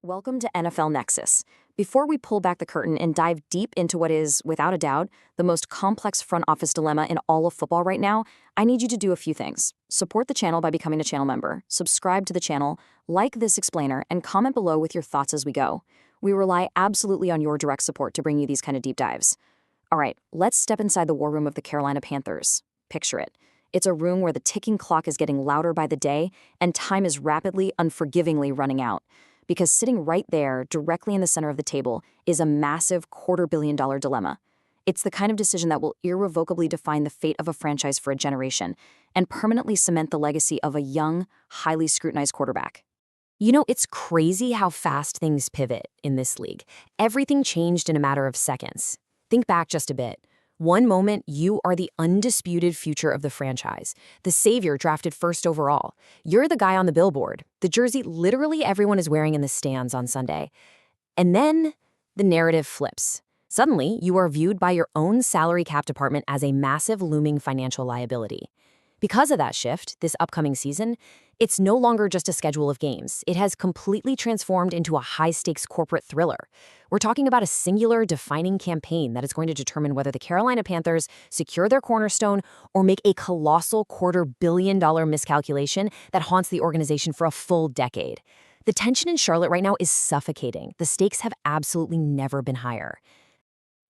Welcome to NFL Nexus. Before we pull back the curtain and dive deep into what is, without a doubt, the most complex front office dilemma in all of football right now, I need you to do a few things. Support the channel by becoming a channel member, subscribe to the channel, like this explainer, and comment below with your thoughts as we go. We rely absolutely on your direct support to bring you these kind of deep dives. All right, let's step inside the war room of the Carolina Panthers. Picture it. It's a room where the ticking clock is getting louder by the day, and time is rapidly, unforgivingly running out. Because sitting right there, directly in the center of the table, is a massive $250 million dilemma. It's the kind of decision that will irrevocably define the fate of a franchise for a generation and permanently cement the legacy of a young, highly scrutinized quarterback. You know, it's crazy how fast things pivot in this league. Everything changed in a matter of seconds. Think back just a bit. One moment, you are the undisputed future of the franchise, the savior drafted first overall. You're the guy on the billboard, the jersey literally everyone is wearing in the stands on Sunday. And then the narrative flips. Suddenly, you are viewed by your own salary cap department as a massive looming financial liability. Because of that shift, this upcoming season, it's no longer just a schedule of games. It has completely transformed into a high-stakes corporate thriller. We're talking about a singular, defining campaign that is going to determine whether the Carolina Panthers secure their cornerstone or make a colossal $250 million miscalculation that haunts the organization for a full decade. The tension in Charlotte right now is suffocating. The stakes have absolutely never been higher.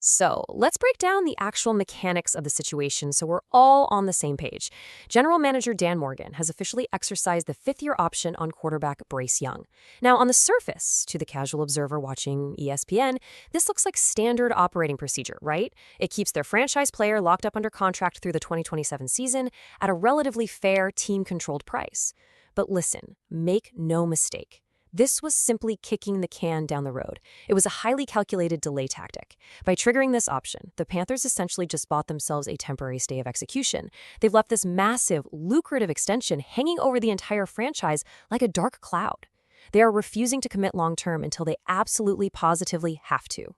So let's break down the actual mechanics of the situation so we're all on the same page. General Manager Dan Morgan has officially exercised the fifth-year option on quarterback Bryce Young. Now, on the surface, to the casual observer watching ESPN, this looks like standard operating procedure, right? It keeps their franchise player locked up under contract through the 2027 season at a relatively fair, team-controlled price. But listen, make no mistake. This was simply kicking the can down the road. It was a highly calculated delay tactic. By triggering this option, the Panthers essentially just bought themselves a temporary stay of execution. They've left this massive, lucrative extension hanging over the entire franchise like a dark cloud. They are refusing to commit long-term until they absolutely, positively have to.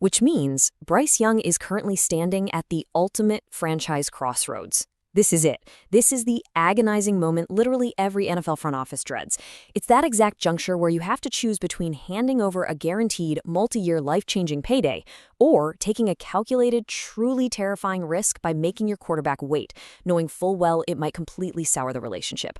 Which means Bryce Young is currently standing at the ultimate franchise crossroads. This is it. This is the agonizing moment literally every NFL front office dreads. It's that exact juncture where you have to choose between handing over a guaranteed, multi-year, life-changing payday or taking a calculated, truly terrifying risk by making your quarterback wait, knowing full well it might completely sour the relationship.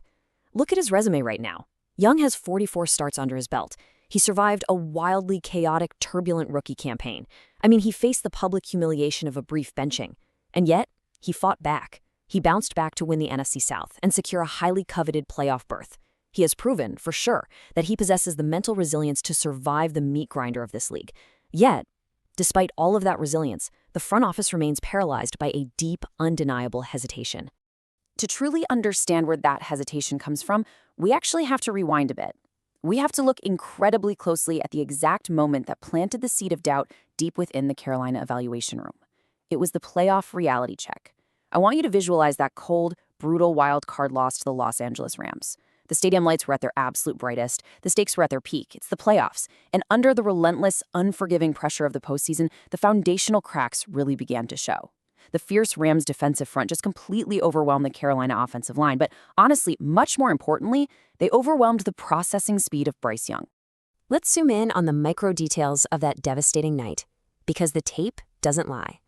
Look at his resume right now. Young has 44 starts under his belt. He survived a wildly chaotic, turbulent rookie campaign. I mean, he faced the public humiliation of a brief benching. And yet, he fought back. He bounced back to win the NFC South and secure a highly coveted playoff berth. He has proven, for sure, that he possesses the mental resilience to survive the meat grinder of this league. Yet, despite all of that resilience, the front office remains paralyzed by a deep, undeniable hesitation. To truly understand where that hesitation comes from, we actually have to rewind a bit. We have to look incredibly closely at the exact moment that planted the seed of doubt deep within the Carolina evaluation room. It was the playoff reality check. I want you to visualize that cold, brutal wild card loss to the Los Angeles Rams. The stadium lights were at their absolute brightest. The stakes were at their peak. It's the playoffs. And under the relentless, unforgiving pressure of the postseason, the foundational cracks really began to show. The fierce Rams defensive front just completely overwhelmed the Carolina offensive line. But honestly, much more importantly, they overwhelmed the processing speed of Bryce Young. Let's zoom in on the micro details of that devastating night, because the tape doesn't lie.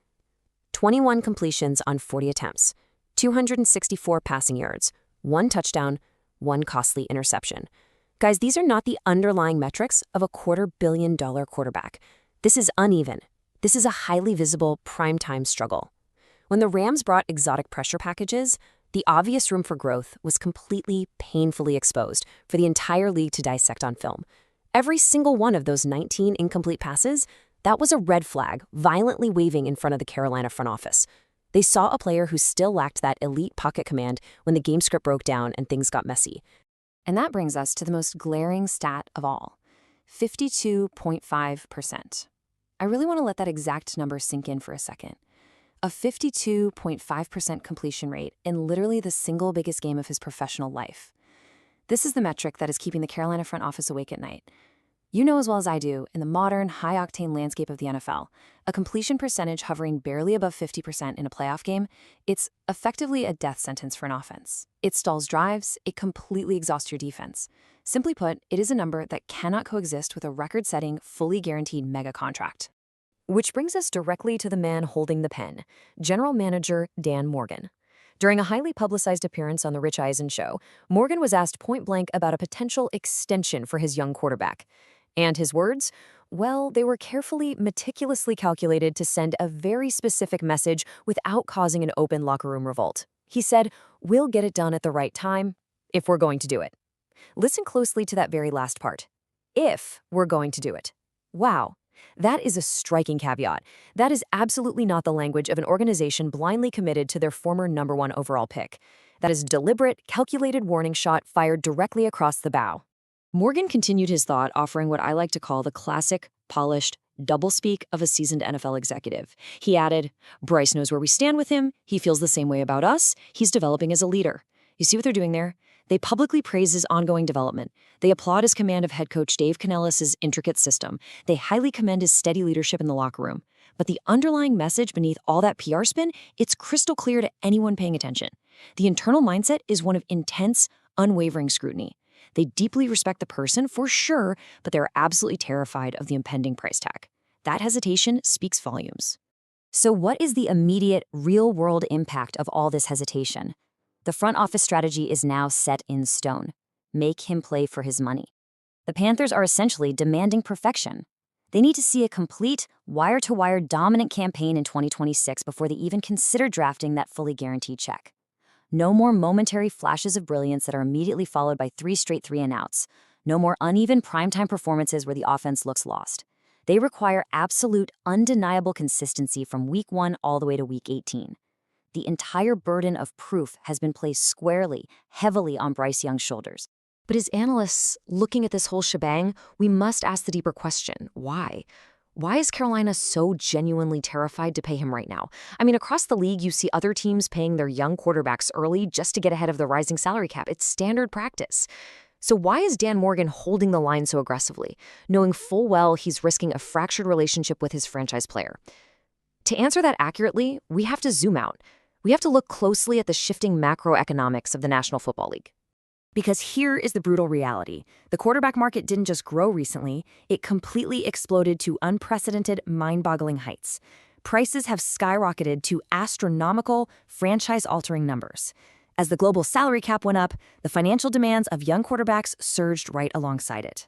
21 completions on 40 attempts, 264 passing yards, 1 touchdown, 1 costly interception. Guys, these are not the underlying metrics of a $250 million quarterback. This is uneven. This is a highly visible primetime struggle. When the Rams brought exotic pressure packages, the obvious room for growth was completely, painfully exposed for the entire league to dissect on film. Every single one of those 19 incomplete passes, that was a red flag violently waving in front of the Carolina front office. They saw a player who still lacked that elite pocket command when the game script broke down and things got messy. And that brings us to the most glaring stat of all, 52.5%. I really want to let that exact number sink in for a second. A 52.5% completion rate in literally the single biggest game of his professional life. This is the metric that is keeping the Carolina front office awake at night. You know as well as I do, in the modern, high-octane landscape of the NFL, a completion percentage hovering barely above 50% in a playoff game, it's effectively a death sentence for an offense. It stalls drives, it completely exhausts your defense. Simply put, it is a number that cannot coexist with a record-setting, fully guaranteed mega contract. Which brings us directly to the man holding the pen, General Manager Dan Morgan. During a highly publicized appearance on The Rich Eisen Show, Morgan was asked point-blank about a potential extension for his young quarterback. And his words? Well, they were carefully, meticulously calculated to send a very specific message without causing an open locker room revolt. He said, "We'll get it done at the right time, if we're going to do it." Listen closely to that very last part. If we're going to do it. Wow. That is a striking caveat. That is absolutely not the language of an organization blindly committed to their former #1 overall pick. That is a deliberate, calculated warning shot fired directly across the bow. Morgan continued his thought, offering what I like to call the classic, polished, doublespeak of a seasoned NFL executive. He added, "Bryce knows where we stand with him. He feels the same way about us. He's developing as a leader." You see what they're doing there? They publicly praise his ongoing development. They applaud his command of head coach Dave Canellis' intricate system. They highly commend his steady leadership in the locker room. But the underlying message beneath all that PR spin, it's crystal clear to anyone paying attention. The internal mindset is one of intense, unwavering scrutiny. They deeply respect the person, for sure, but they're absolutely terrified of the impending price tag. That hesitation speaks volumes. So what is the immediate, real-world impact of all this hesitation? The front office strategy is now set in stone. Make him play for his money. The Panthers are essentially demanding perfection. They need to see a complete, wire-to-wire dominant campaign in 2026 before they even consider drafting that fully guaranteed check. No more momentary flashes of brilliance that are immediately followed by 3 straight 3-and-outs. No more uneven primetime performances where the offense looks lost. They require absolute, undeniable consistency from week 1 all the way to week 18. The entire burden of proof has been placed squarely, heavily on Bryce Young's shoulders. But as analysts looking at this whole shebang, we must ask the deeper question, why? Why is Carolina so genuinely terrified to pay him right now? I mean, across the league, you see other teams paying their young quarterbacks early just to get ahead of the rising salary cap. It's standard practice. So why is Dan Morgan holding the line so aggressively, knowing full well he's risking a fractured relationship with his franchise player? To answer that accurately, we have to zoom out. We have to look closely at the shifting macroeconomics of the National Football League. Because here is the brutal reality. The quarterback market didn't just grow recently, it completely exploded to unprecedented, mind-boggling heights. Prices have skyrocketed to astronomical, franchise-altering numbers. As the global salary cap went up, the financial demands of young quarterbacks surged right alongside it.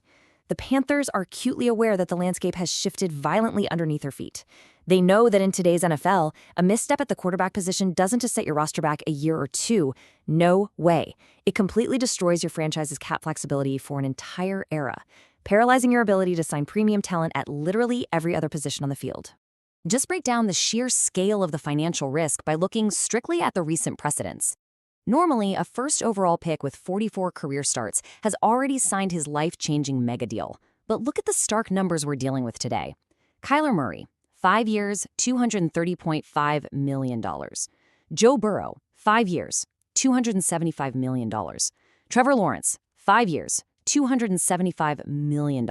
The Panthers are acutely aware that the landscape has shifted violently underneath their feet. They know that in today's NFL, a misstep at the quarterback position doesn't just set your roster back a year or two. No way. It completely destroys your franchise's cap flexibility for an entire era, paralyzing your ability to sign premium talent at literally every other position on the field. Just break down the sheer scale of the financial risk by looking strictly at the recent precedents. Normally, a first overall pick with 44 career starts has already signed his life-changing mega deal. But look at the stark numbers we're dealing with today. Kyler Murray, 5 years, $230.5 million. Joe Burrow, 5 years, $275 million. Trevor Lawrence, 5 years, $275 million.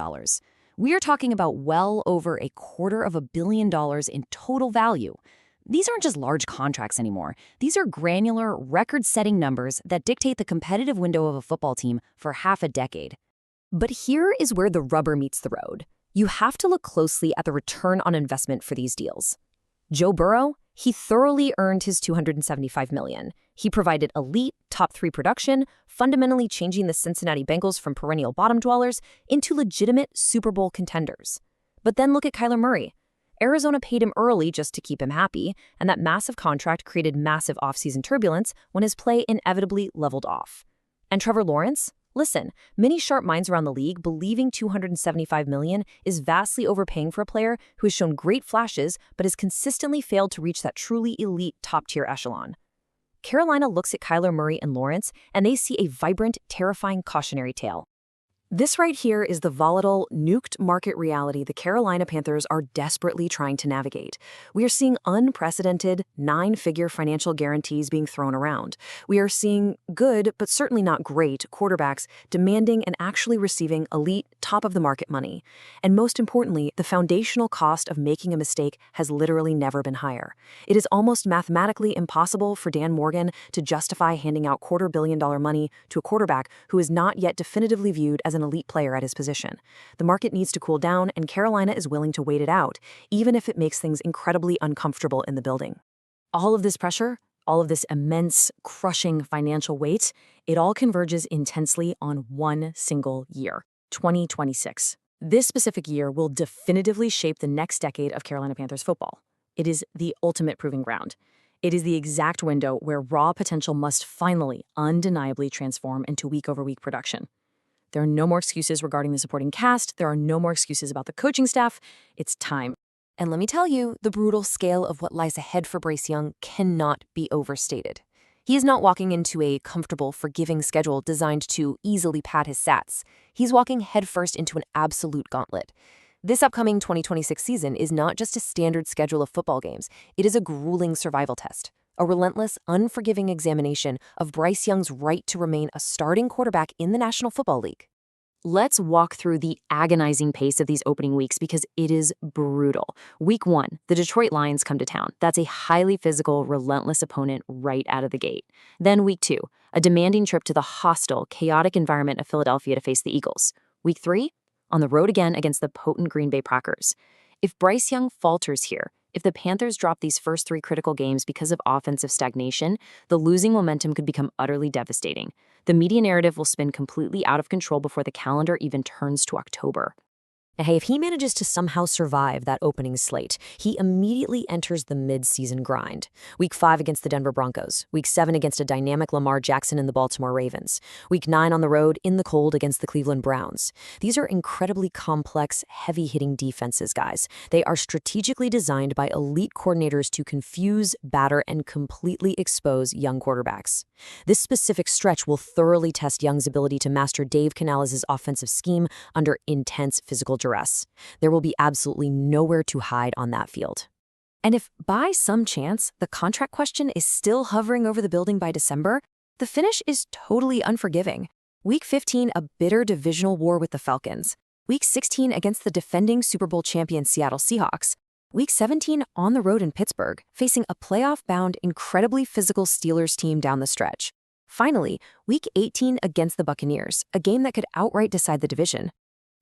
We are talking about well over $250 million in total value. These aren't just large contracts anymore. These are granular, record-setting numbers that dictate the competitive window of a football team for half a decade. But here is where the rubber meets the road. You have to look closely at the return on investment for these deals. Joe Burrow, he thoroughly earned his $275 million. He provided elite, top-3 production, fundamentally changing the Cincinnati Bengals from perennial bottom dwellers into legitimate Super Bowl contenders. But then look at Kyler Murray. Arizona paid him early just to keep him happy, and that massive contract created massive offseason turbulence when his play inevitably leveled off. And Trevor Lawrence? Listen, many sharp minds around the league believing $275 million is vastly overpaying for a player who has shown great flashes but has consistently failed to reach that truly elite top-tier echelon. Carolina looks at Kyler Murray and Lawrence, and they see a vibrant, terrifying cautionary tale. This right here is the volatile, nuked market reality the Carolina Panthers are desperately trying to navigate. We are seeing unprecedented, nine-figure financial guarantees being thrown around. We are seeing good, but certainly not great, quarterbacks demanding and actually receiving elite, top-of-the-market money. And most importantly, the foundational cost of making a mistake has literally never been higher. It is almost mathematically impossible for Dan Morgan to justify handing out $250 million money to a quarterback who is not yet definitively viewed as an elite player at his position. The market needs to cool down, and Carolina is willing to wait it out, even if it makes things incredibly uncomfortable in the building. All of this pressure, all of this immense, crushing financial weight, it all converges intensely on one single year, 2026. This specific year will definitively shape the next decade of Carolina Panthers football. It is the ultimate proving ground. It is the exact window where raw potential must finally, undeniably transform into week-over-week production. There are no more excuses regarding the supporting cast. There are no more excuses about the coaching staff. It's time. And let me tell you, the brutal scale of what lies ahead for Bryce Young cannot be overstated. He is not walking into a comfortable, forgiving schedule designed to easily pad his stats. He's walking headfirst into an absolute gauntlet. This upcoming 2026 season is not just a standard schedule of football games. It is a grueling survival test, a relentless, unforgiving examination of Bryce Young's right to remain a starting quarterback in the National Football League. Let's walk through the agonizing pace of these opening weeks because it is brutal. Week 1, the Detroit Lions come to town. That's a highly physical, relentless opponent right out of the gate. Then Week 2, a demanding trip to the hostile, chaotic environment of Philadelphia to face the Eagles. Week 3, on the road again against the potent Green Bay Packers. If Bryce Young falters here, if the Panthers drop these first 3 critical games because of offensive stagnation, the losing momentum could become utterly devastating. The media narrative will spin completely out of control before the calendar even turns to October. And hey, if he manages to somehow survive that opening slate, he immediately enters the mid-season grind. Week 5 against the Denver Broncos. Week 7 against a dynamic Lamar Jackson and the Baltimore Ravens. Week 9 on the road in the cold against the Cleveland Browns. These are incredibly complex, heavy-hitting defenses, guys. They are strategically designed by elite coordinators to confuse, batter, and completely expose young quarterbacks. This specific stretch will thoroughly test Young's ability to master Dave Canales' offensive scheme under intense physical duress. There will be absolutely nowhere to hide on that field. And if by some chance the contract question is still hovering over the building by December, the finish is totally unforgiving. Week 15, a bitter divisional war with the Falcons. Week 16 against the defending Super Bowl champion Seattle Seahawks. Week 17 on the road in Pittsburgh, facing a playoff-bound, incredibly physical Steelers team down the stretch. Finally, Week 18 against the Buccaneers, a game that could outright decide the division.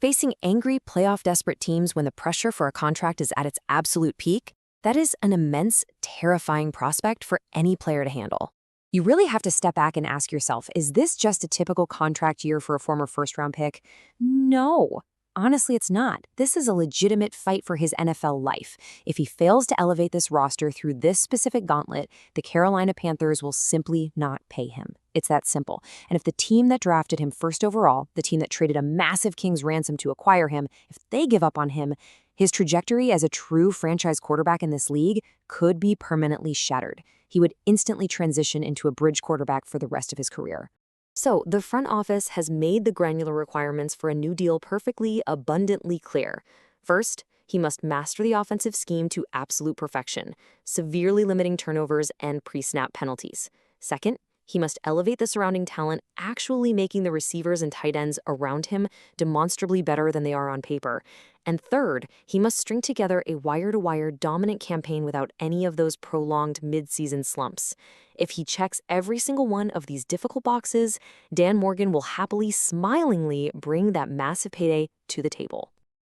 Facing angry, playoff-desperate teams when the pressure for a contract is at its absolute peak, that is an immense, terrifying prospect for any player to handle. You really have to step back and ask yourself, is this just a typical contract year for a former first-round pick? No. Honestly, it's not. This is a legitimate fight for his NFL life. If he fails to elevate this roster through this specific gauntlet, the Carolina Panthers will simply not pay him. It's that simple. And if the team that drafted him first overall, the team that traded a massive king's ransom to acquire him, if they give up on him, his trajectory as a true franchise quarterback in this league could be permanently shattered. He would instantly transition into a bridge quarterback for the rest of his career. So, the front office has made the granular requirements for a new deal perfectly, abundantly clear. First, he must master the offensive scheme to absolute perfection, severely limiting turnovers and pre-snap penalties. Second, he must elevate the surrounding talent, actually making the receivers and tight ends around him demonstrably better than they are on paper. And third, he must string together a wire-to-wire dominant campaign without any of those prolonged mid-season slumps. If he checks every single one of these difficult boxes, Dan Morgan will happily, smilingly bring that massive payday to the table.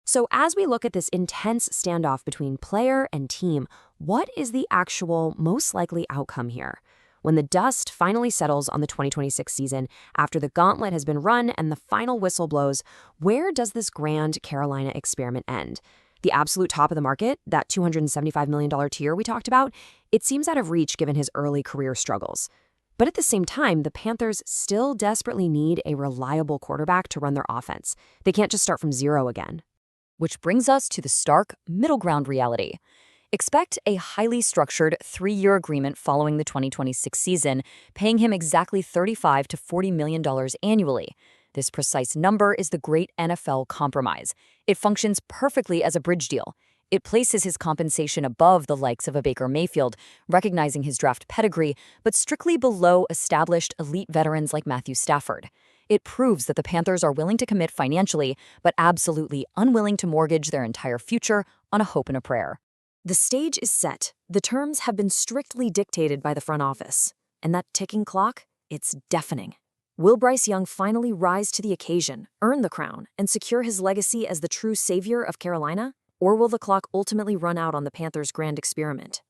So as we look at this intense standoff between player and team, what is the actual most likely outcome here? When the dust finally settles on the 2026 season, after the gauntlet has been run and the final whistle blows, where does this grand Carolina experiment end? The absolute top of the market, that $275 million tier we talked about, it seems out of reach given his early career struggles. But at the same time, the Panthers still desperately need a reliable quarterback to run their offense. They can't just start from zero again. Which brings us to the stark middle ground reality. Expect a highly structured 3-year agreement following the 2026 season, paying him exactly $35 to $40 million annually. This precise number is the great NFL compromise. It functions perfectly as a bridge deal. It places his compensation above the likes of a Baker Mayfield, recognizing his draft pedigree, but strictly below established elite veterans like Matthew Stafford. It proves that the Panthers are willing to commit financially, but absolutely unwilling to mortgage their entire future on a hope and a prayer. The stage is set. The terms have been strictly dictated by the front office. And that ticking clock, it's deafening. Will Bryce Young finally rise to the occasion, earn the crown, and secure his legacy as the true savior of Carolina? Or will the clock ultimately run out on the Panthers' grand experiment?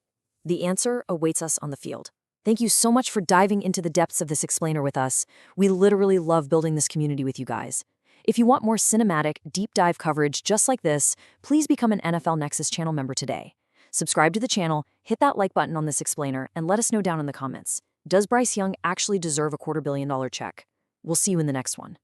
The answer awaits us on the field. Thank you so much for diving into the depths of this explainer with us. We literally love building this community with you guys. If you want more cinematic, deep dive coverage just like this, please become an NFL Nexus channel member today. Subscribe to the channel, hit that like button on this explainer, and let us know down in the comments. Does Bryce Young actually deserve a $250 million check? We'll see you in the next one.